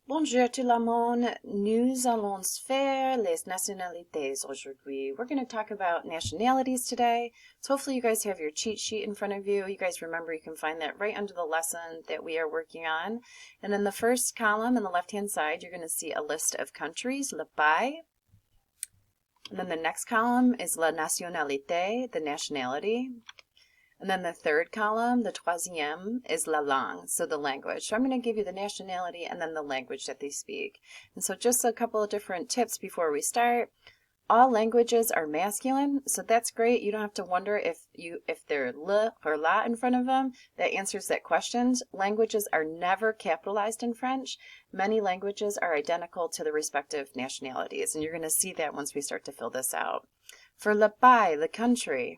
Bonjour tout le monde. Nous allons faire les nationalités aujourd'hui. We're going to talk about nationalities today. So hopefully you guys have your cheat sheet in front of you. You guys remember you can find that right under the lesson that we are working on. And in the first column on the left-hand side, you're going to see a list of countries, le pays. And then the next column is la nationalité, the nationality. And then the third column, the troisième, is la langue, so the language. So I'm going to give you the nationality and then the language that they speak. And so just a couple of different tips before we start. All languages are masculine, so that's great. You don't have to wonder if they're le or la in front of them. That answers that question. Languages are never capitalized in French. Many languages are identical to the respective nationalities, and you're going to see that once we start to fill this out. For le pays, the country,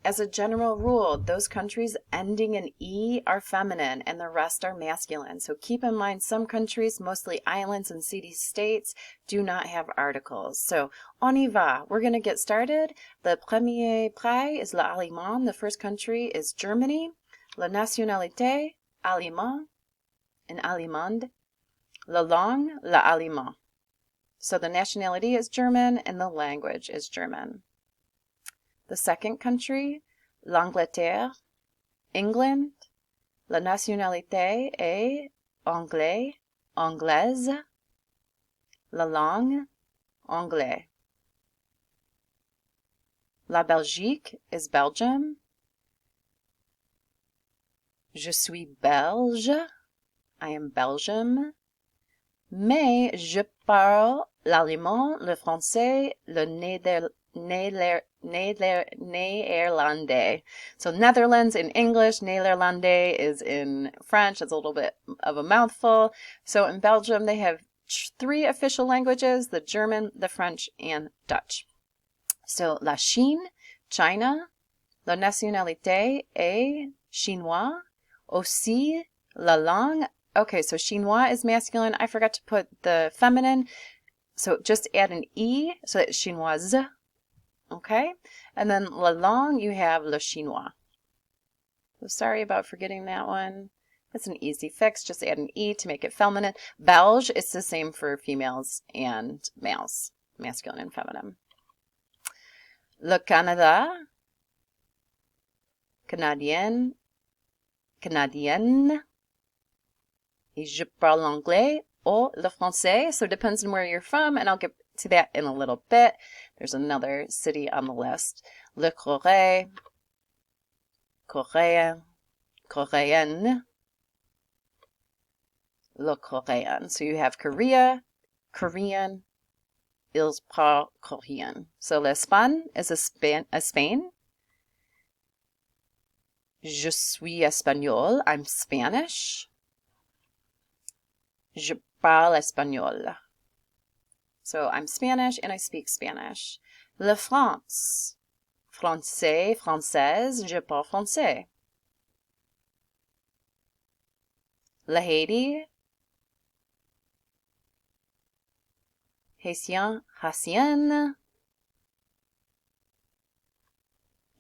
as a general rule, those countries ending in E are feminine and the rest are masculine. So keep in mind some countries, mostly islands and city-states, do not have articles. So on y va. We're going to get started. Le premier pays is l'Allemand. The first country is Germany. La nationalité, allemand, and allemande. La langue, l'allemand. So the nationality is German and the language is German. The second country, l'Angleterre, England. La nationalité est anglais, anglaise. La langue, anglais. La Belgique is Belgium. Je suis belge. I am Belgium. Mais je parle l'allemand, le français, le néerlandais. So Netherlands in English, Nederlandais is in French. It's a little bit of a mouthful. So in Belgium, they have 3 official languages, the German, the French, and Dutch. So la Chine, China. La nationalité est chinois. Aussi la langue. Okay, so chinois is masculine. I forgot to put the feminine. So just add an E, so it's chinoise. Okay, and then la langue, you have le chinois. So sorry about forgetting that one. It's an easy fix. Just add an E to make it feminine. Belge, it's the same for females and males, masculine and feminine. Le Canada, Canadienne, Canadienne. Et je parle anglais or le français. So it depends on where you're from, and I'll get to that in a little bit. There's another city on the list. Le Corée, Coréen, Coréenne, le Coréen. So you have Korea, Korean, ils parlent Korean. So l'Espagne is a Spain. Je suis espagnol. I'm Spanish. Je parle espagnol. So I'm Spanish and I speak Spanish. Le France. Français, française, je parle français. Le Haiti. Haïtien, haïtienne.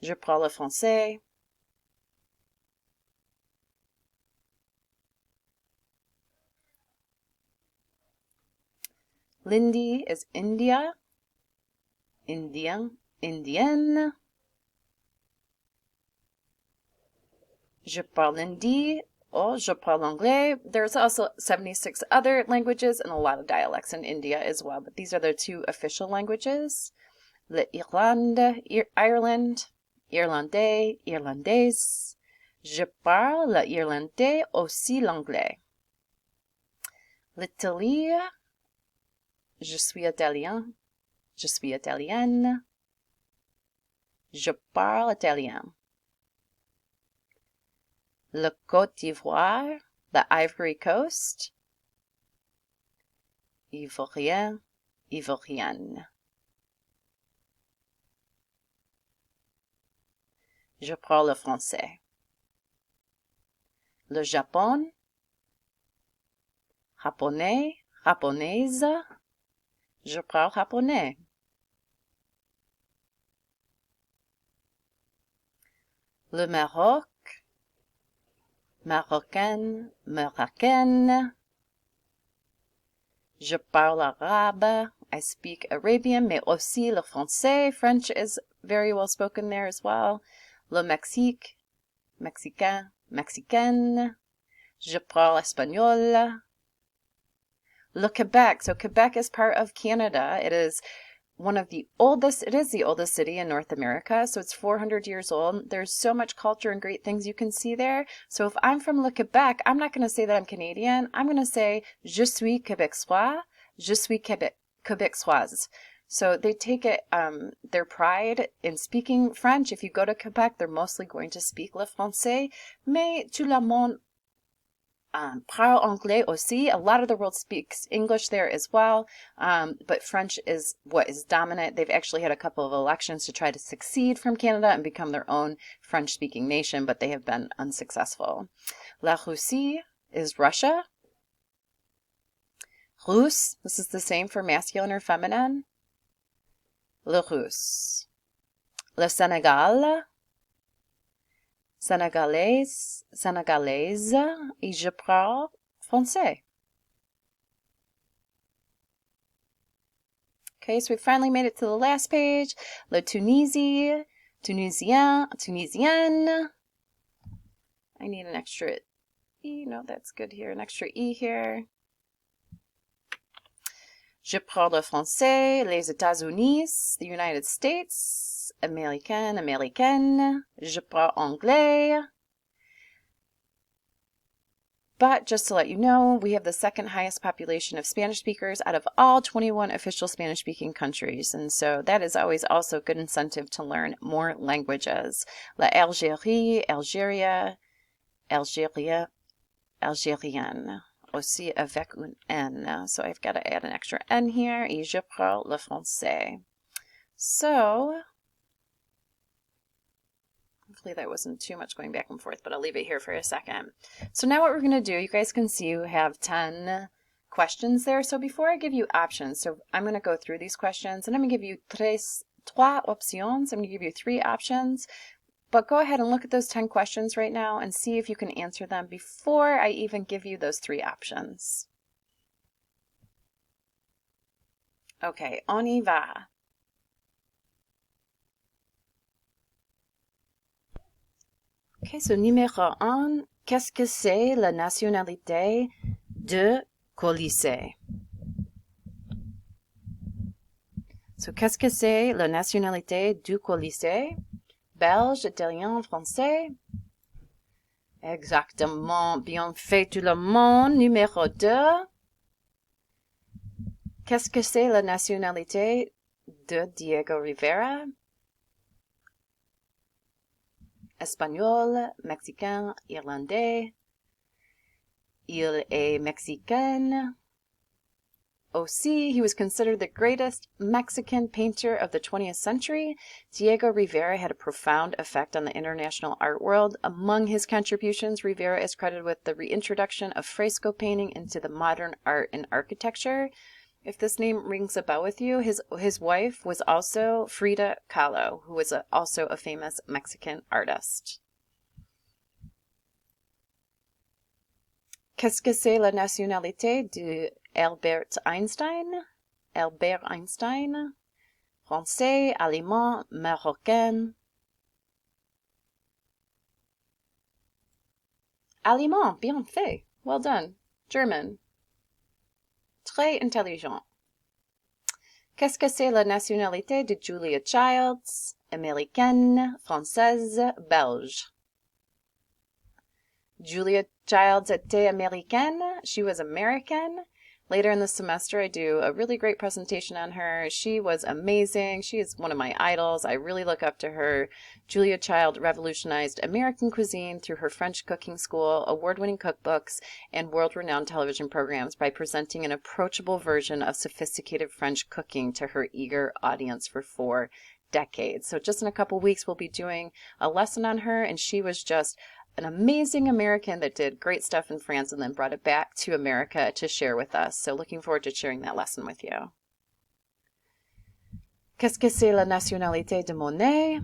Je parle le français. L'Indie is India. Indien, Indienne. Je parle hindi or je parle anglais. There's also 76 other languages and a lot of dialects in India as well, but these are the 2 official languages. L'Irlande, Ireland, Irlandais, Irlandaise. Je parle l'Irlandais aussi l'anglais. L'Italie, je suis italien, je suis italienne. Je parle italien. Le Côte d'Ivoire, the Ivory Coast. Ivoirien, Ivoirienne. Je parle le français. Le Japon, japonais, japonaise. Je parle japonais. Le Maroc, Marocaine, Marocaine. Je parle arabe. I speak Arabian, mais aussi le français. French is very well spoken there as well. Le Mexique, Mexicain, Mexicaine. Je parle espagnol. Le Quebec. So Quebec is part of Canada. It is the oldest city in North America, so it's 400 years old. There's so much culture and great things you can see there. So if I'm from Le Quebec, I'm not going to say that I'm Canadian. I'm going to say, je suis Québécois, je suis Québécoise. So they take it, their pride in speaking French. If you go to Quebec, they're mostly going to speak le français, mais tout le monde parle anglais aussi. A lot of the world speaks English there as well, but French is what is dominant. They've actually had a couple of elections to try to succeed from Canada and become their own French-speaking nation, but they have been unsuccessful. La Russie is Russia. Russe, this is the same for masculine or feminine. Le Russe. Le Sénégal. Sénégalaise, et je parle français. Okay, so we finally made it to the last page. Le Tunisie, Tunisien, Tunisienne. I need an extra E. No, that's good here. An extra E here. Je parle le français, les États-Unis, the United States. Américaine, américaine. Je parle anglais. But just to let you know, we have the second highest population of Spanish speakers out of all 21 official Spanish-speaking countries. And so that is always also a good incentive to learn more languages. La Algérie, Algeria, Algéria, Algérienne. Aussi avec un N. So I've got to add an extra N here. Et je parle le français. So hopefully that wasn't too much going back and forth, but I'll leave it here for a second. So now what we're going to do, you guys can see you have 10 questions there. So before I give you options, so I'm going to go through these questions and I'm going to give you trois options. I'm going to give you 3 options. But go ahead and look at those 10 questions right now and see if you can answer them before I even give you those 3 options. Okay, on y va. Okay, so numéro 1, qu'est-ce que c'est la nationalité de Colisée? So, qu'est-ce que c'est la nationalité du Colisée? Belge, italien, français? Exactement, bien fait tout le monde. Numéro 2, qu'est-ce que c'est la nationalité de Diego Rivera? Espagnol, mexicain, irlandais. Il est mexicain. Aussi, he was considered the greatest Mexican painter of the 20th century. Diego Rivera had a profound effect on the international art world. Among his contributions, Rivera is credited with the reintroduction of fresco painting into the modern art and architecture. If this name rings a bell with you, his wife was also Frida Kahlo, who was also a famous Mexican artist. Qu'est-ce que c'est la nationalité de Albert Einstein? Albert Einstein. Français, allemand, marocain. Allemand, bien fait. Well done. German. Très intelligent. Qu'est-ce que c'est la nationalité de Julia Childs? Américaine, française, belge. Julia Childs était américaine. She was American. Later in the semester, I do a really great presentation on her. She was amazing. She is one of my idols. I really look up to her. Julia Child revolutionized American cuisine through her French cooking school, award-winning cookbooks, and world-renowned television programs by presenting an approachable version of sophisticated French cooking to her eager audience for 4 decades. So just in a couple weeks, we'll be doing a lesson on her, and she was just an amazing American that did great stuff in France and then brought it back to America to share with us. So looking forward to sharing that lesson with you. Qu'est-ce que c'est la nationalité de Monet?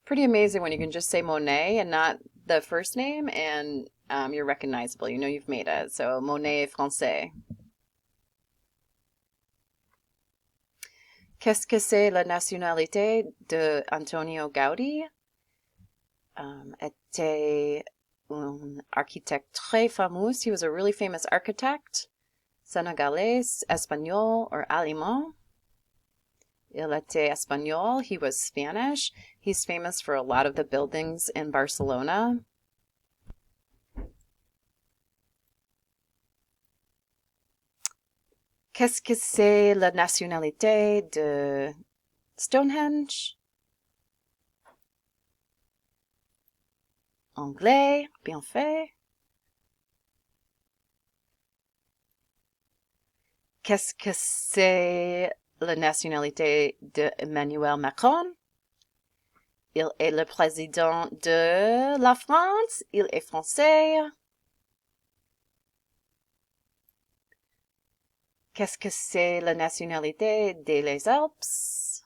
Pretty amazing when you can just say Monet and not the first name, and you're recognizable. You know you've made it. So Monet est français. Qu'est-ce que c'est la nationalité de Antonio Gaudí? Était un architecte très fameux. He was a really famous architect. Sénégalais, espagnol, or allemand. Il était espagnol. He was Spanish. He's famous for a lot of the buildings in Barcelona. Qu'est-ce que c'est la nationalité de Stonehenge? Anglais, bien fait. Qu'est-ce que c'est la nationalité de Emmanuel Macron? Il est le président de la France. Il est français. Qu'est-ce que c'est la nationalité des Alpes?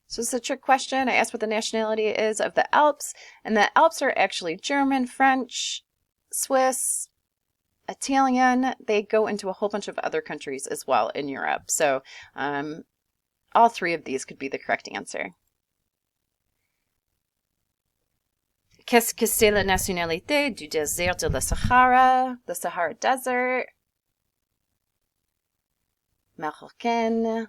So this is a trick question. I asked what the nationality is of the Alps, and the Alps are actually German, French, Swiss, Italian. They go into a whole bunch of other countries as well in Europe. So all three of these could be the correct answer. Qu'est-ce que c'est la nationalité du désert de la Sahara? The Sahara Desert. Marocaine.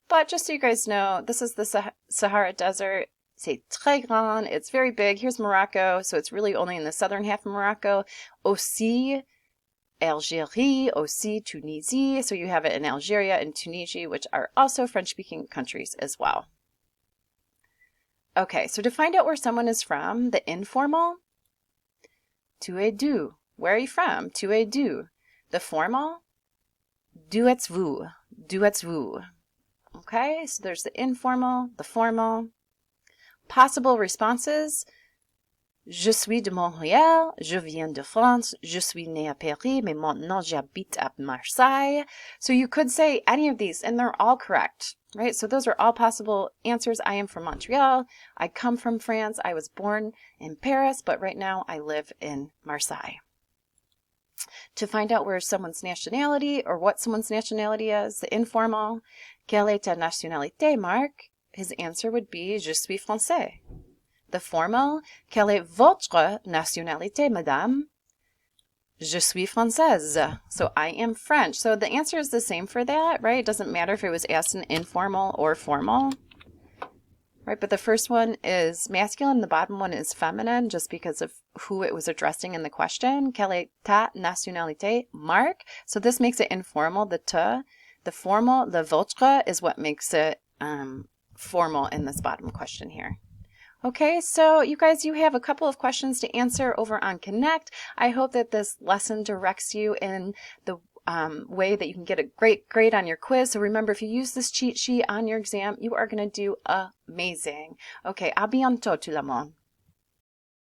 But just so you guys know, this is the Sahara Desert. C'est très grand. It's very big. Here's Morocco. So it's really only in the southern half of Morocco. Aussi Algérie, aussi Tunisie. So you have it in Algeria and Tunisia, which are also French-speaking countries as well. Okay, so to find out where someone is from, the informal, tu es d'où? Where are you from? Tu es d'où? The formal, d'où êtes-vous? D'où êtes-vous? Okay, so there's the informal, the formal. Possible responses. Je suis de Montréal, je viens de France, je suis né à Paris, mais maintenant j'habite à Marseille. So you could say any of these, and they're all correct, right? So those are all possible answers. I am from Montreal. I come from France. I was born in Paris, but right now I live in Marseille. To find out where someone's nationality or what someone's nationality is, the informal, quelle est ta nationalité, Marc? His answer would be, je suis français. The formal, quelle est votre nationalité, madame? Je suis française. So I am French. So the answer is the same for that, right? It doesn't matter if it was asked in informal or formal, right? But the first one is masculine, the bottom one is feminine, just because of who it was addressing in the question. Quelle est ta nationalité, Marc? So this makes it informal, the te. The formal, the votre, is what makes it formal in this bottom question here. Okay, so you guys, you have a couple of questions to answer over on Connect. I hope that this lesson directs you in the way that you can get a great grade on your quiz. So remember, if you use this cheat sheet on your exam, you are going to do amazing. Okay, à bientôt tout le monde.